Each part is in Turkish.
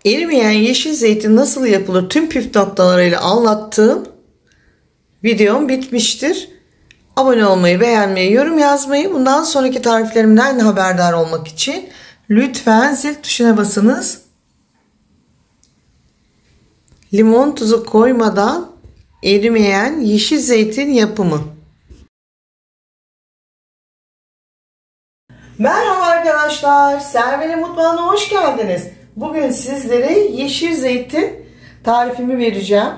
Erimeyen yeşil zeytin nasıl yapılır tüm püf noktalarıyla anlattığım videom bitmiştir. Abone olmayı, beğenmeyi, yorum yazmayı, bundan sonraki tariflerimden haberdar olmak için lütfen zil tuşuna basınız. Limon tuzu koymadan erimeyen yeşil zeytin yapımı. Merhaba arkadaşlar, Server'in mutfağına hoş geldiniz. Bugün sizlere yeşil zeytin tarifimi vereceğim.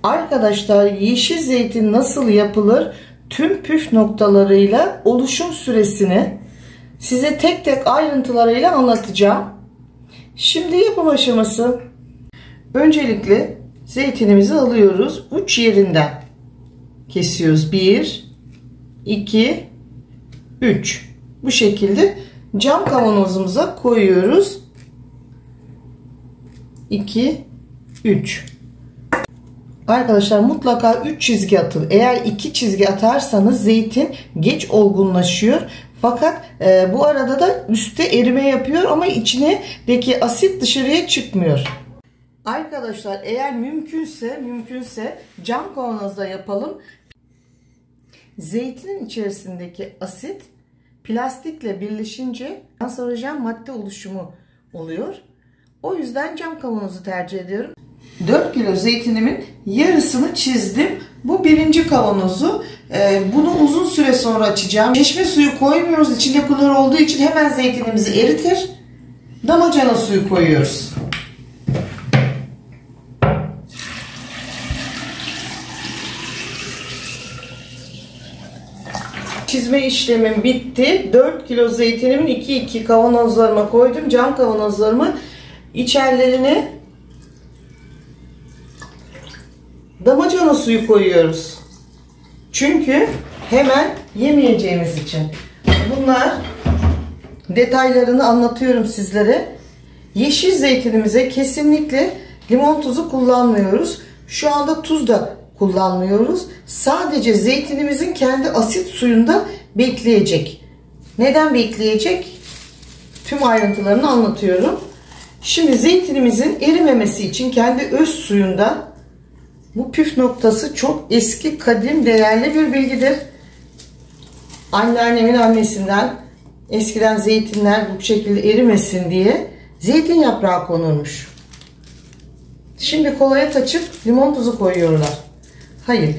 Arkadaşlar, yeşil zeytin nasıl yapılır tüm püf noktalarıyla oluşum süresini size tek tek ayrıntılarıyla anlatacağım. Şimdi yapım aşaması. Öncelikle zeytinimizi alıyoruz. Uç yerinden kesiyoruz. 1, 2, 3. Bu şekilde cam kavanozumuza koyuyoruz. 2, 3. Arkadaşlar mutlaka 3 çizgi atın. Eğer 2 çizgi atarsanız zeytin geç olgunlaşıyor. Fakat bu arada da üstte erime yapıyor ama içindeki asit dışarıya çıkmıyor. Arkadaşlar eğer mümkünse cam kavanozda yapalım. Zeytinin içerisindeki asit plastikle birleşince kanserojen madde oluşumu oluyor. O yüzden cam kavanozu tercih ediyorum. 4 kilo zeytinimin yarısını çizdim. Bu birinci kavanozu. Bunu uzun süre sonra açacağım. Çeşme suyu koymuyoruz. İçinde klor olduğu için hemen zeytinimizi eritir. Damacana suyu koyuyoruz. Çizme işlemim bitti. 4 kilo zeytinimin 2 kavanozlarıma koydum. Cam kavanozlarımı, içerilerine damacana suyu koyuyoruz. Çünkü hemen yemeyeceğimiz için. Bunlar detaylarını anlatıyorum sizlere. Yeşil zeytinimize kesinlikle limon tuzu kullanmıyoruz. Şu anda tuz da kullanmıyoruz. Sadece zeytinimizin kendi asit suyunda bekleyecek. Neden bekleyecek? Tüm ayrıntılarını anlatıyorum. Şimdi zeytinimizin erimemesi için kendi öz suyunda, bu püf noktası çok eski, kadim, değerli bir bilgidir. Anneannemin annesinden eskiden zeytinler bu şekilde erimesin diye zeytin yaprağı konurmuş. Şimdi kolaya taçıp limon tuzu koyuyorlar. Hayır.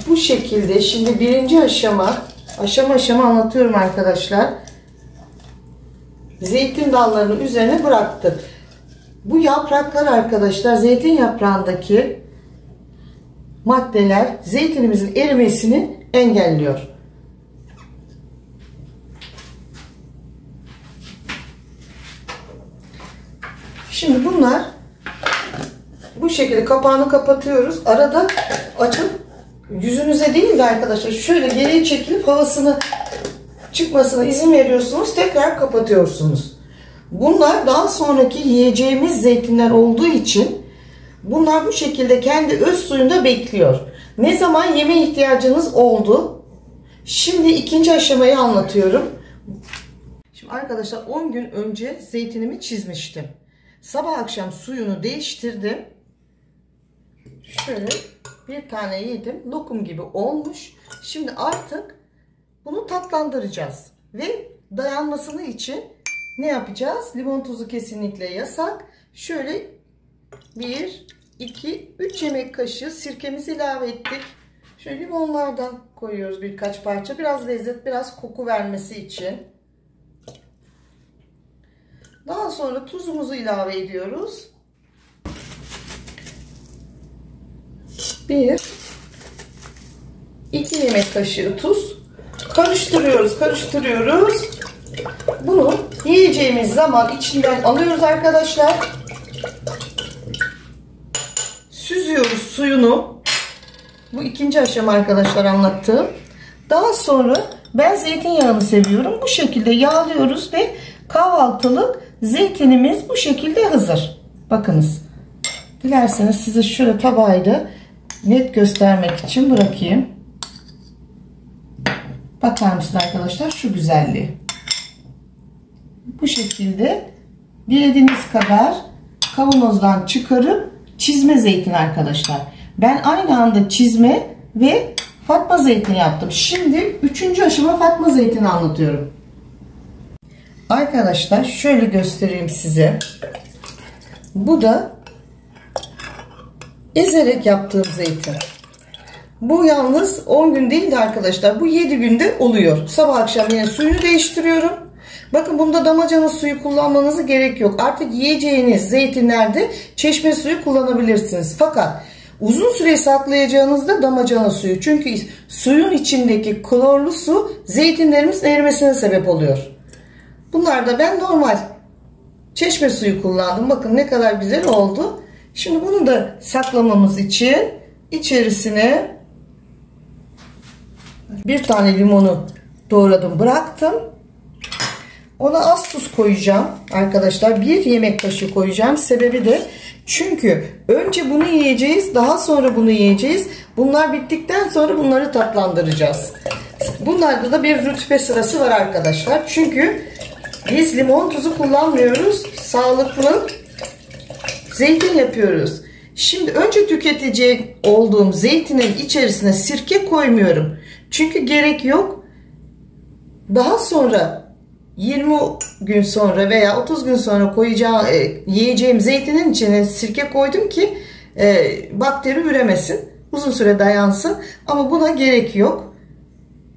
Bu şekilde şimdi birinci aşama anlatıyorum arkadaşlar. Zeytin dallarını üzerine bıraktık. Bu yapraklar arkadaşlar, zeytin yaprağındaki maddeler zeytinimizin erimesini engelliyor. Şimdi bunlar bu şekilde kapağını kapatıyoruz. Arada açıp yüzünüze değil de arkadaşlar şöyle geriye çekilip havasını çıkmasına izin veriyorsunuz. Tekrar kapatıyorsunuz. Bunlar daha sonraki yiyeceğimiz zeytinler olduğu için bunlar bu şekilde kendi öz suyunda bekliyor. Ne zaman yeme ihtiyacınız oldu? Şimdi ikinci aşamayı anlatıyorum. Şimdi arkadaşlar 10 gün önce zeytinimi çizmiştim. Sabah akşam suyunu değiştirdim. Şöyle bir tane yedim. Lokum gibi olmuş. Şimdi artık bunu tatlandıracağız. Ve dayanmasını için ne yapacağız? Limon tuzu kesinlikle yasak. Şöyle 1, 2, 3 yemek kaşığı sirkemizi ilave ettik. Şöyle limonlardan koyuyoruz birkaç parça. Biraz lezzet, biraz koku vermesi için. Daha sonra tuzumuzu ilave ediyoruz. 1, 2 yemek kaşığı tuz. Karıştırıyoruz. Bunu yiyeceğimiz zaman içinden alıyoruz arkadaşlar. Süzüyoruz suyunu. Bu ikinci aşama arkadaşlar anlattığım. Daha sonra ben zeytinyağını seviyorum. Bu şekilde yağlıyoruz ve kahvaltılık zeytinimiz bu şekilde hazır. Bakınız. Dilerseniz size şöyle tabağı da net göstermek için bırakayım. Bakar mısınız arkadaşlar şu güzelliği? Bu şekilde dilediğiniz kadar kavanozdan çıkarıp çizme zeytin arkadaşlar. Ben aynı anda çizme ve Fatma zeytini yaptım. Şimdi 3. aşama Fatma zeytini anlatıyorum. Arkadaşlar şöyle göstereyim size. Bu da ezerek yaptığım zeytin. Bu yalnız 10 gün değil de arkadaşlar, bu 7 günde oluyor. Sabah akşam yine suyunu değiştiriyorum. Bakın bunda damacana suyu kullanmanıza gerek yok. Artık yiyeceğiniz zeytinlerde çeşme suyu kullanabilirsiniz. Fakat uzun süre saklayacağınızda damacana suyu. Çünkü suyun içindeki klorlu su zeytinlerimizin erimesine sebep oluyor. Bunlarda ben normal çeşme suyu kullandım. Bakın ne kadar güzel oldu. Şimdi bunu da saklamamız için içerisine bir tane limonu doğradım, bıraktım. Ona az tuz koyacağım arkadaşlar. 1 yemek kaşığı koyacağım. Sebebi de çünkü önce bunu yiyeceğiz, daha sonra bunu yiyeceğiz. Bunlar bittikten sonra bunları tatlandıracağız. Bunlarda da bir rütbe sırası var arkadaşlar. Çünkü biz limon tuzu kullanmıyoruz. Sağlıklı zeytin yapıyoruz. Şimdi önce tüketecek olduğum zeytinin içerisine sirke koymuyorum. Çünkü gerek yok. Daha sonra 20 gün sonra veya 30 gün sonra yiyeceğim zeytinin içine sirke koydum ki bakteri üremesin. Uzun süre dayansın. Ama buna gerek yok.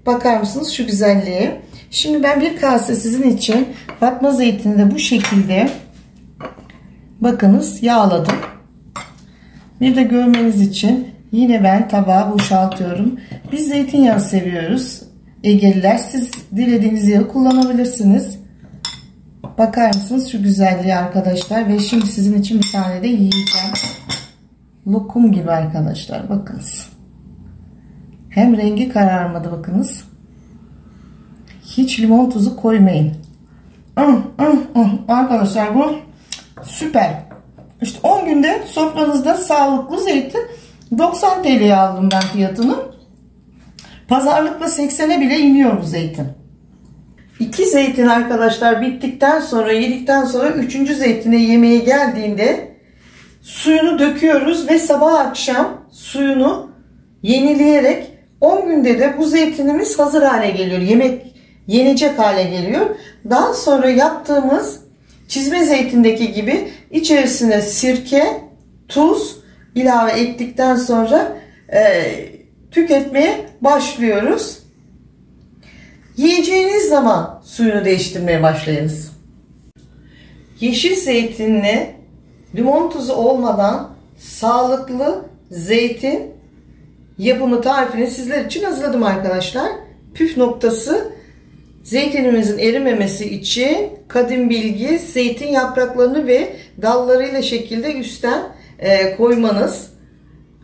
Bakar mısınız şu güzelliğe? Şimdi ben bir kase sizin için Fatma zeytini de bu şekilde bakınız yağladım. Bir de görmeniz için yine ben tabağa boşaltıyorum. Biz zeytinyağı seviyoruz. Egeliler, siz dilediğiniz yağı kullanabilirsiniz. Bakar mısınız şu güzelliği arkadaşlar? Ve şimdi sizin için bir tane de yiyeceğim. Lokum gibi arkadaşlar, bakınız. Hem rengi kararmadı, bakınız. Hiç limon tuzu koymayın. Arkadaşlar bu süper. İşte 10 günde sofranızda sağlıklı zeytin. 90 TL'ye aldım ben fiyatını. Pazarlıkla 80'e bile iniyor bu zeytin. 2 zeytin arkadaşlar bittikten sonra, yedikten sonra 3. zeytine yemeğe geldiğinde suyunu döküyoruz ve sabah akşam suyunu yenileyerek 10 günde de bu zeytinimiz hazır hale geliyor. Yemek yenecek hale geliyor. Daha sonra yaptığımız çizme zeytindeki gibi içerisine sirke, tuz ilave ettikten sonra tüketmeye başlıyoruz. Yiyeceğiniz zaman suyunu değiştirmeye başlayınız. Yeşil zeytinle limon tuzu olmadan sağlıklı zeytin yapımı tarifini sizler için hazırladım arkadaşlar. Püf noktası, zeytinimizin erimemesi için kadim bilgi, zeytin yapraklarını ve dallarıyla şekilde üstten koymanız.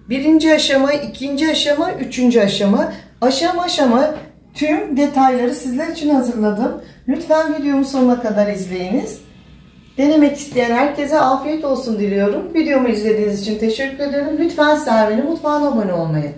1. aşama, 2. aşama, 3. aşama. Aşama aşama tüm detayları sizler için hazırladım. Lütfen videomu sonuna kadar izleyiniz. Denemek isteyen herkese afiyet olsun diliyorum. Videomu izlediğiniz için teşekkür ederim. Lütfen Servin'in mutfağına abone olmayı,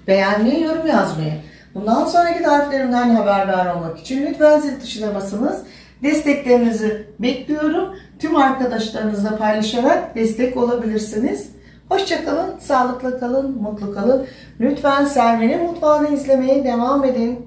beğenmeyi, yorum yazmayı. Bundan sonraki tariflerimden haberdar olmak için lütfen zil tuşuna basınız. Desteklerinizi bekliyorum. Tüm arkadaşlarınızla paylaşarak destek olabilirsiniz. Hoşça kalın, sağlıklı kalın, mutlu kalın. Lütfen Servin'in mutfağını izlemeye devam edin.